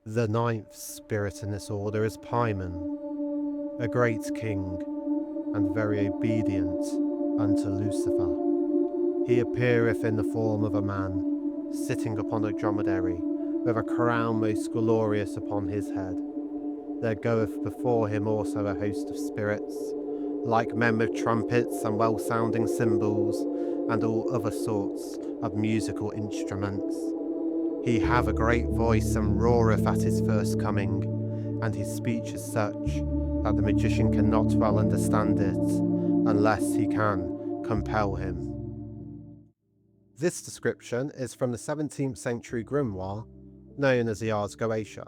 The ninth spirit in this order is Paimon, a great king and very obedient unto Lucifer. He appeareth in the form of a man, sitting upon a dromedary, with a crown most glorious upon his head. There goeth before him also a host of spirits, like men with trumpets and well-sounding cymbals, and all other sorts of musical instruments. He have a great voice and roareth at his first coming, and his speech is such that the magician cannot well understand it, unless he can compel him. This description is from the 17th century grimoire, known as the Ars Goetia.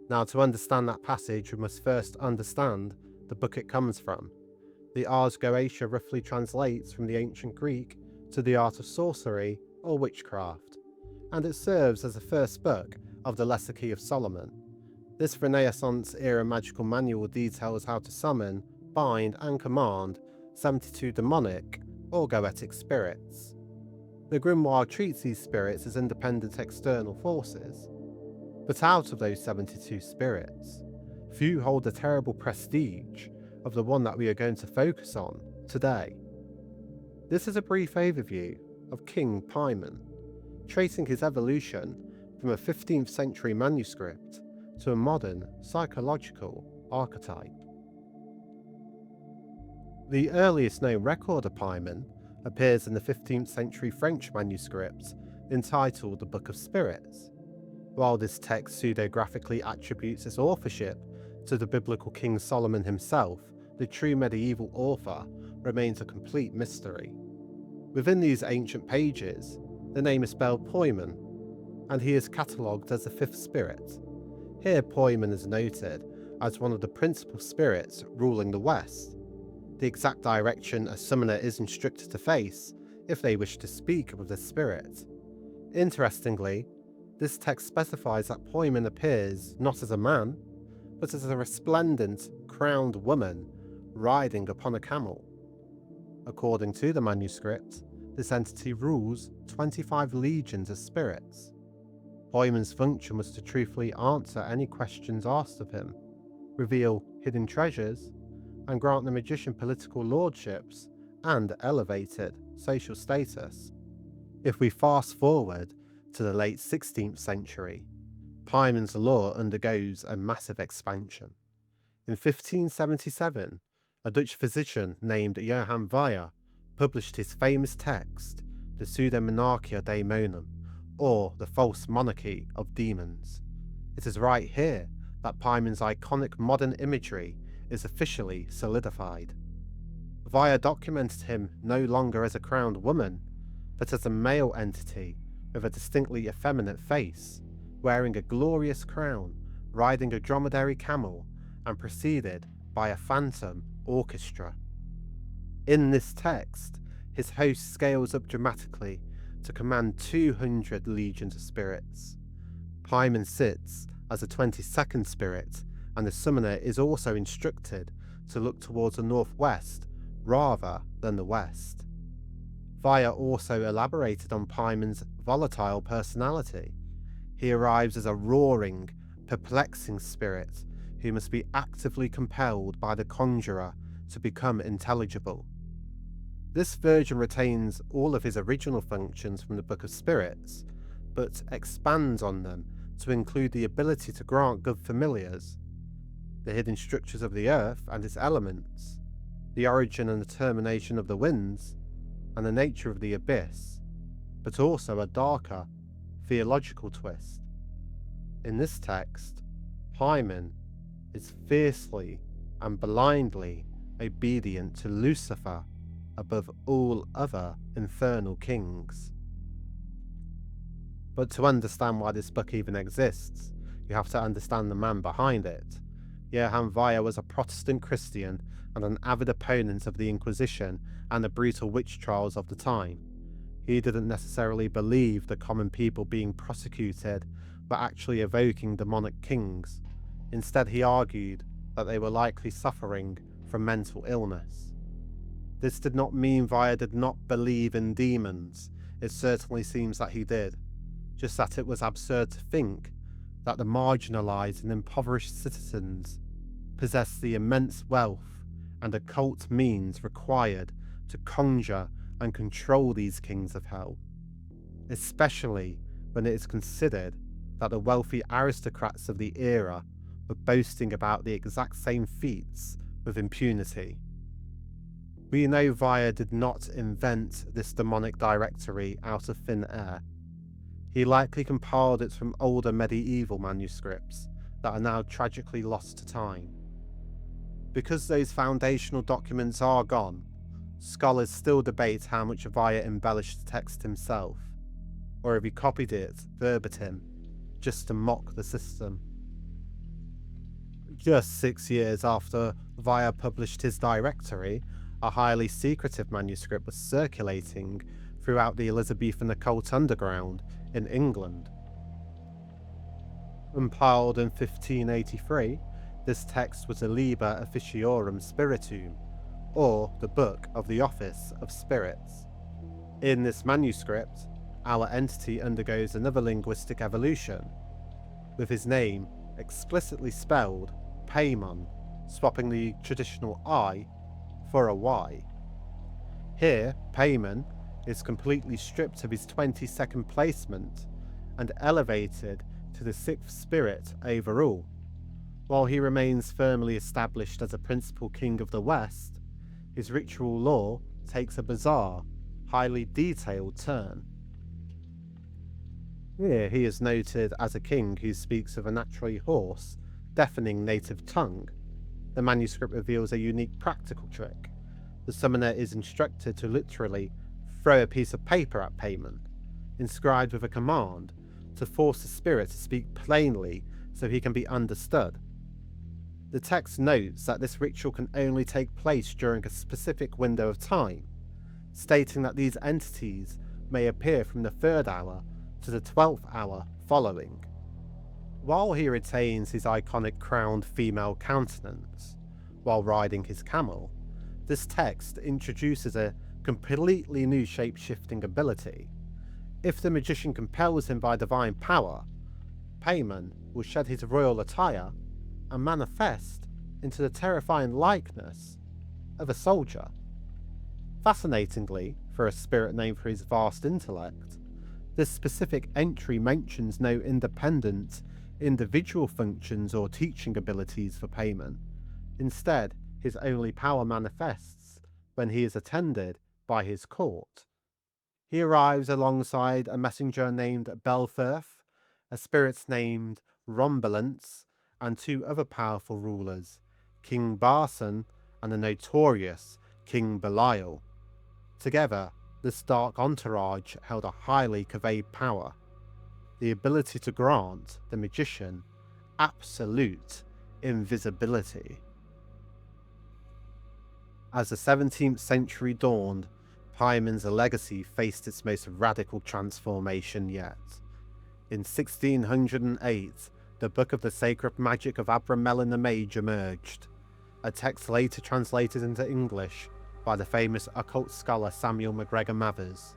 Now, to understand that passage, we must first understand the book it comes from. The Ars Goetia roughly translates from the ancient Greek to the art of sorcery or witchcraft, and it serves as the first book of the Lesser Key of Solomon. This Renaissance-era magical manual details how to summon, bind, and command 72 demonic or Goetic spirits. The grimoire treats these spirits as independent external forces, but out of those 72 spirits, few hold the terrible prestige of the one that we are going to focus on today. This is a brief overview of King Paimon, tracing his evolution from a 15th century manuscript to a modern psychological archetype. The earliest known record of Paimon appears in the 15th century French manuscript entitled The Book of Spirits. While this text pseudographically attributes its authorship to the biblical King Solomon himself, the true medieval author remains a complete mystery. Within these ancient pages, the name is spelled Paimon, and he is catalogued as the fifth spirit. Here Paimon is noted as one of the principal spirits ruling the West, the exact direction a summoner is instructed to face if they wish to speak with the spirit. Interestingly, this text specifies that Paimon appears not as a man, but as a resplendent, crowned woman riding upon a camel. According to the manuscript, this entity rules 25 legions of spirits. Paimon's function was to truthfully answer any questions asked of him, reveal hidden treasures, and grant the magician political lordships and elevated social status. If we fast forward to the late 16th century, Paimon's lore undergoes a massive expansion. In 1577, a Dutch physician named Johann Weyer published his famous text, the Pseudo-Monarchia Daemonum, or the False Monarchy of Demons. It is right here that Paimon's iconic modern imagery is officially solidified. Weyer documented him no longer as a crowned woman, but as a male entity with a distinctly effeminate face, wearing a glorious crown, riding a dromedary camel, and preceded by a phantom orchestra. In this text, his host scales up dramatically to command 200 legions of spirits. Paimon sits as a 22nd spirit, and the summoner is also instructed to look towards the northwest rather than the west. Weyer also elaborated on Paimon's volatile personality. He arrives as a roaring, perplexing spirit who must be actively compelled by the conjurer to become intelligible. This version retains all of his original functions from the Book of Spirits, but expands on them to include the ability to grant good familiars, the hidden structures of the earth and its elements, the origin and determination of the winds, and the nature of the abyss, but also a darker, theological twist. In this text, Paimon is fiercely and blindly obedient to Lucifer above all other infernal kings. But to understand why this book even exists, you have to understand the man behind it. Johann Weyer was a Protestant Christian and an avid opponent of the Inquisition and the brutal witch trials of the time. He didn't necessarily believe the common people being prosecuted were actually evoking demonic kings. Instead, he argued that they were likely suffering from mental illness. This did not mean Weyer did not believe in demons. It certainly seems that he did, just that it was absurd to think that the marginalized and impoverished citizens possess the immense wealth and occult means required to conjure and control these kings of hell, especially when it is considered that the wealthy aristocrats of the era were boasting about the exact same feats with impunity. We know Vaya did not invent this demonic directory out of thin air. He likely compiled it from older medieval manuscripts that are now tragically lost to time. Because those foundational documents are gone, scholars still debate how much Vaya embellished the text himself, or if he copied it verbatim just to mock the system. Just 6 years after Vaya published his directory, a highly secretive manuscript was circulating throughout the Elizabethan occult underground in England. Compiled in 1583, this text was a Liber Officiorum Spiritum, or the Book of the Office of Spirits. In this manuscript, our entity undergoes another linguistic evolution, with his name explicitly spelled Paimon, swapping the traditional I for a Y. Here, Paimon is completely stripped of his 22nd placement and elevated to the 6th spirit overall. While he remains firmly established as a principal king of the West, his ritual lore takes a bizarre, highly detailed turn. Here he is noted as a king who speaks with a naturally hoarse, deafening native tongue. The manuscript reveals a unique practical trick. The summoner is instructed to literally throw a piece of paper at Paimon, inscribed with a command to force the spirit to speak plainly so he can be understood. The text notes that this ritual can only take place during a specific window of time, stating that these entities may appear from the 3rd hour to the 12th hour following. While he retains his iconic crowned female countenance while riding his camel, this text introduces a completely new shape-shifting ability. If the magician compels him by divine power, Paimon will shed his royal attire and manifest into the terrifying likeness of a soldier. Fascinatingly, for a spirit named for his vast intellect, this specific entry mentions no independent individual functions or teaching abilities for Paimon. Instead, his only power manifests when he is attended by his court. He arrives alongside a messenger named Belfirth, a spirit named Rombalance, and 2 other powerful rulers, King Barson and the notorious King Belial. Together, this dark entourage held a highly conveyed power, the ability to grant the magician absolute invisibility. As the 17th century dawned, Paimon's legacy faced its most radical transformation yet. In 1608, the Book of the Sacred Magic of Abramelin the Mage emerged, a text later translated into English by the famous occult scholar Samuel MacGregor Mathers.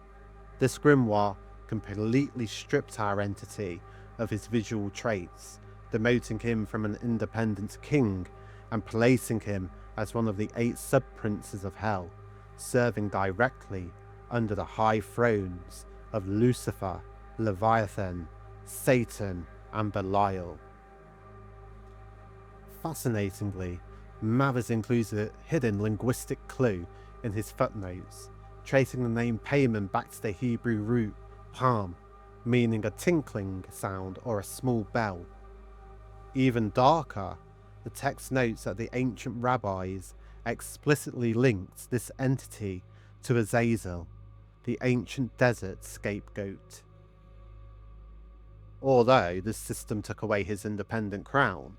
This grimoire completely stripped our entity of his visual traits, demoting him from an independent king and placing him as one of the 8 sub-princes of hell, serving directly under the high thrones of Lucifer, Leviathan, Satan, and Belial. Fascinatingly, Mathers includes a hidden linguistic clue in his footnotes, tracing the name Paimon back to the Hebrew root Pam, meaning a tinkling sound or a small bell. Even darker, the text notes that the ancient rabbis explicitly linked this entity to Azazel, the ancient desert scapegoat. Although this system took away his independent crown,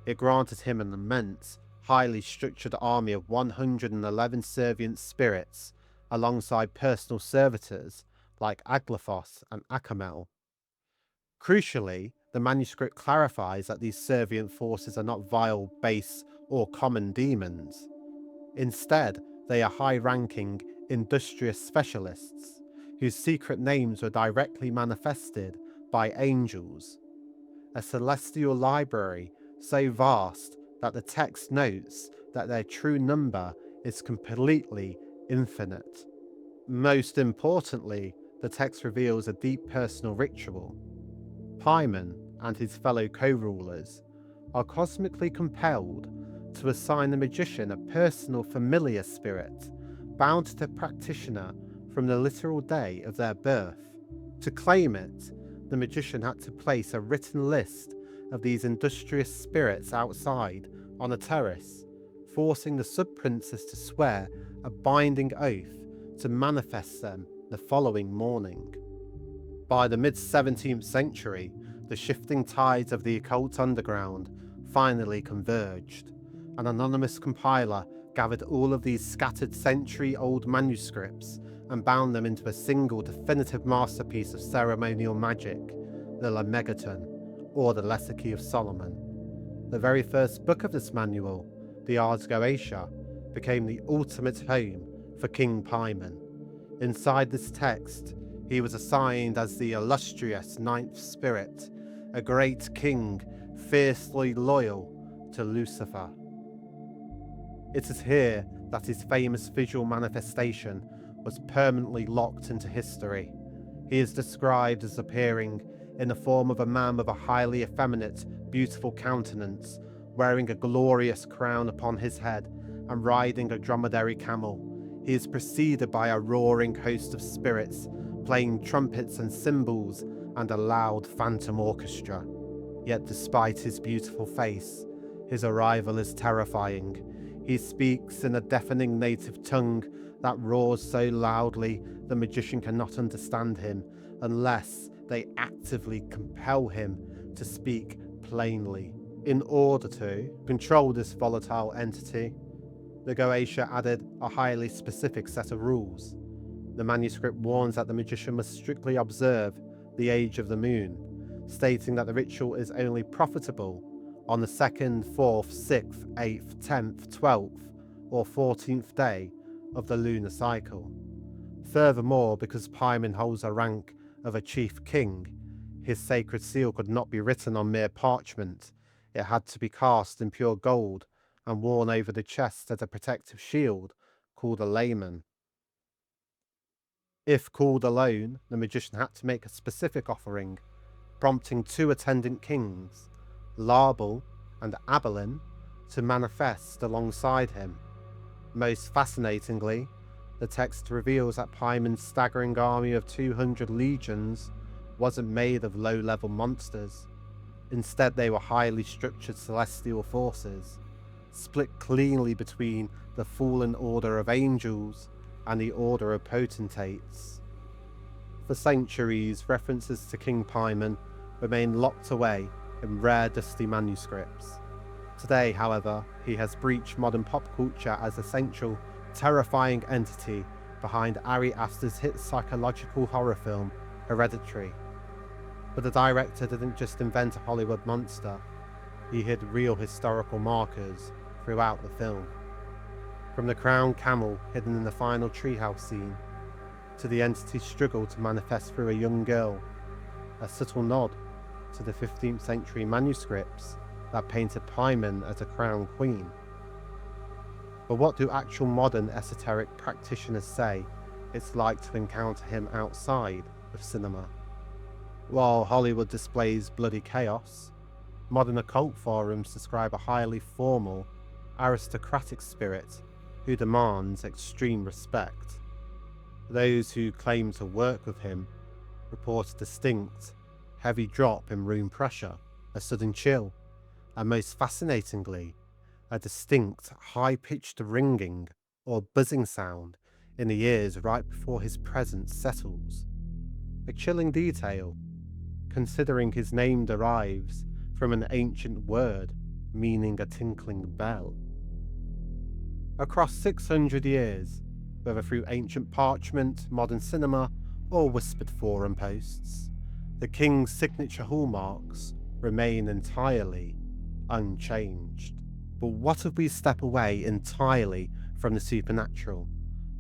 it granted him an immense, highly structured army of 111 servient spirits, alongside personal servitors like Aglaphos and Acamel. Crucially, the manuscript clarifies that these servient forces are not vile, base, or common demons. Instead, they are high-ranking, industrious specialists, whose secret names were directly manifested by angels. a celestial library so vast that the text notes that their true number is completely infinite. Most importantly, the text reveals a deep personal ritual. Paimon and his fellow co-rulers are cosmically compelled to assign the magician a personal familiar spirit bound to the practitioner from the literal day of their birth. To claim it, the magician had to place a written list of these industrious spirits outside on a terrace, forcing the sub-princess to swear a binding oath to manifest them the following morning. By the mid-17th century, the shifting tides of the occult underground finally converged. An anonymous compiler gathered all of these scattered century-old manuscripts and bound them into a single definitive masterpiece of ceremonial magic, the Lemegeton, or the Lesser Key of Solomon. The very first book of this manual, the Ars Goetia, became the ultimate home for King Paimon. Inside this text, he was assigned as the illustrious ninth spirit, a great king fiercely loyal to Lucifer. It is here that his famous visual manifestation was permanently locked into history. He is described as appearing in the form of a man with a highly effeminate, beautiful countenance, wearing a glorious crown upon his head and riding a dromedary camel. He is preceded by a roaring host of spirits, playing trumpets and cymbals and a loud phantom orchestra. Yet despite his beautiful face, his arrival is terrifying. He speaks in a deafening native tongue that roars so loudly the magician cannot understand him unless they actively compel him to speak plainly. In order to control this volatile entity, the Goetia added a highly specific set of rules. The manuscript warns that the magician must strictly observe the age of the moon, stating that the ritual is only profitable on the 2nd, 4th, 6th, 8th, 10th, 12th, or 14th day of the lunar cycle. Furthermore, because Paimon holds a rank of a chief king, his sacred seal could not be written on mere parchment. It had to be cast in pure gold and worn over the chest as a protective shield called a layman. If called alone, the magician had to make a specific offering, prompting two attendant kings, Larbel and Abelin, to manifest alongside him. Most fascinatingly, the text reveals that Paimon's staggering army of 200 legions wasn't made of low-level monsters. Instead, they were highly structured celestial forces, split cleanly between the fallen order of angels and the order of potentates. For centuries, references to King Paimon remain locked away in rare dusty manuscripts. Today, however, he has breached modern pop culture as a central, terrifying entity behind Ari Aster's hit psychological horror film, Hereditary. But the director didn't just invent a Hollywood monster, he hid real historical markers throughout the film. From the crowned camel hidden in the final treehouse scene, to the entity's struggle to manifest through a young girl, a subtle nod to the 15th century manuscripts that painted Paimon as a crowned queen. But what do actual modern esoteric practitioners say it's like to encounter him outside of cinema? While Hollywood displays bloody chaos, modern occult forums describe a highly formal, aristocratic spirit who demands extreme respect. Those who claim to work with him report a distinct, heavy drop in room pressure, a sudden chill, and most fascinatingly, a distinct, high-pitched ringing or buzzing sound in the ears right before his presence settles. A chilling detail, considering his name derives from an ancient word meaning a tinkling bell. Across 600 years, whether through ancient parchment, modern cinema, or whispered forum posts, the king's signature hallmarks remain entirely unchanged. But what if we step away entirely from the supernatural?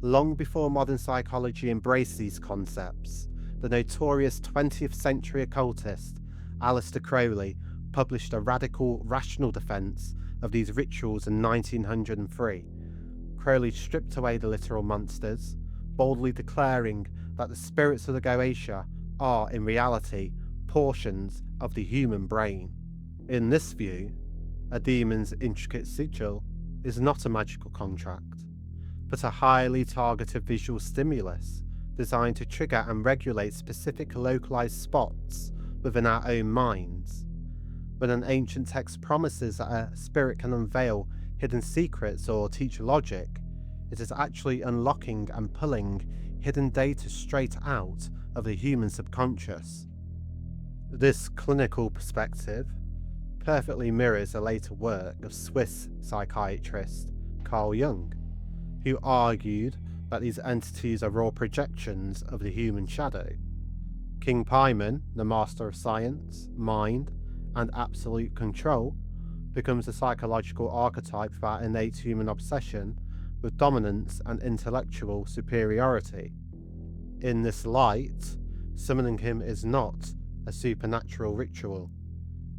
Long before modern psychology embraced these concepts, the notorious 20th century occultist Aleister Crowley published a radical, rational defense of these rituals in 1903. Crowley stripped away the literal monsters, boldly declaring that the spirits of the Goetia are, in reality, portions of the human brain. In this view, a demon's intricate sigil is not a magical contract, but a highly targeted visual stimulus designed to trigger and regulate specific localized spots within our own minds. When an ancient text promises that a spirit can unveil hidden secrets or teach logic, it is actually unlocking and pulling hidden data straight out of the human subconscious. This clinical perspective perfectly mirrors the later work of Swiss psychiatrist Carl Jung, who argued that these entities are raw projections of the human shadow. King Paimon, the master of science, mind, and absolute control, becomes a psychological archetype of our innate human obsession with dominance and intellectual superiority. In this light, summoning him is not a supernatural ritual,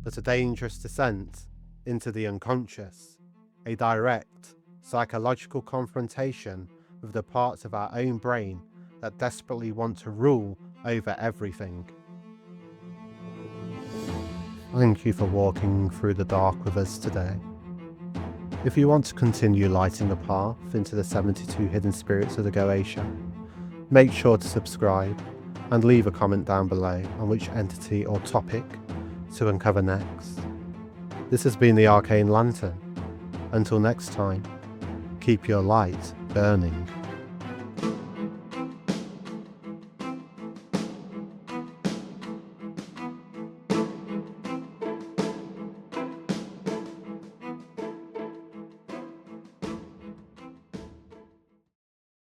but a dangerous descent into the unconscious, a direct psychological confrontation with the parts of our own brain that desperately want to rule over everything. Thank you for walking through the dark with us today. If you want to continue lighting the path into the 72 hidden spirits of the Goetia, make sure to subscribe and leave a comment down below on which entity or topic to uncover next. This has been the Arcane Lantern. Until next time, keep your light burning.